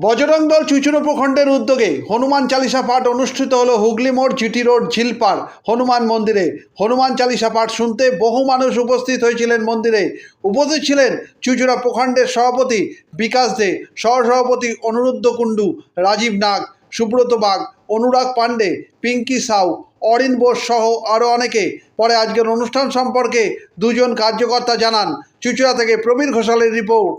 বজরং দল চুঁচুড়া প্রখণ্ডের উদ্যোগে হনুমান চালিসা পাঠ অনুষ্ঠিত হলো হুগলি মোড় জিটি রোড ঝিলপাড় হনুমান মন্দিরে। হনুমান চালিসা পাঠ শুনতে বহু মানুষ উপস্থিত হয়েছিলেন মন্দিরে। উপস্থিত ছিলেন চুঁচুড়া প্রখণ্ডের সভাপতি বিকাশ দে, সহসভাপতি অনুরুদ্ধ কুণ্ডু, রাজীব নাগ, সুব্রত বাগ, অনুরাগ পাণ্ডে, পিঙ্কি সাউ, অরিন বোস সহ আরও অনেকে। পরে আজকের অনুষ্ঠান সম্পর্কে দুজন কার্যকর্তা জানান। চুঁচুড়া থেকে প্রবীর ঘোষালের রিপোর্ট।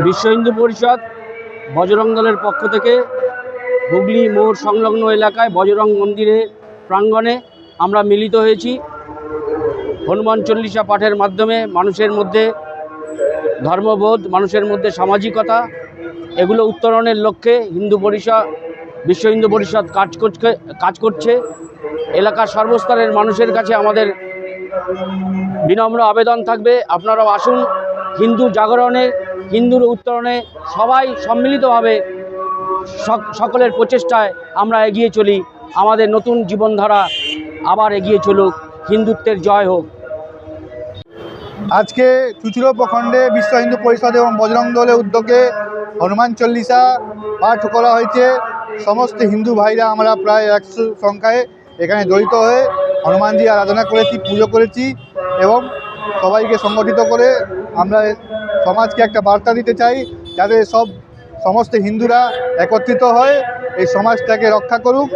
বিশ্ব হিন্দু পরিষদ বজরং দলের পক্ষ থেকে হুগলি মোড় সংলগ্ন এলাকায় বজরং মন্দিরের প্রাঙ্গণে আমরা মিলিত হয়েছি। হনুমান চল্লিশা পাঠের মাধ্যমে মানুষের মধ্যে ধর্মবোধ, মানুষের মধ্যে সামাজিকতা, এগুলো উত্তরণের লক্ষ্যে বিশ্ব হিন্দু পরিষদ কাজ করছে। এলাকার সর্বস্তরের মানুষের কাছে আমাদের বিনম্র আবেদন থাকবে, আপনারাও আসুন। হিন্দু জাগরণে, হিন্দুর উত্তরণে সবাই সম্মিলিতভাবে সকলের প্রচেষ্টায় আমরা এগিয়ে চলি। আমাদের নতুন জীবনধারা আবার এগিয়ে চলুক। হিন্দুত্বের জয় হোক। আজকে চুঁচুড়া প্রখণ্ডে বিশ্ব হিন্দু পরিষদ এবং বজরং দলের উদ্যোগে হনুমান চল্লিশা পাঠ করা হয়েছে। সমস্ত হিন্দু ভাইরা আমরা প্রায় 100 সংখ্যায় এখানে জড়িত হয়ে হনুমানজি আরাধনা করেছি, পুজো করেছি এবং সবাইকে সংগঠিত করে আমরা সমাজকে একটা বার্তা দিতে চাই, যাতে সমস্ত হিন্দুরা একত্রিত হয়ে এই সমাজটাকে রক্ষা করুক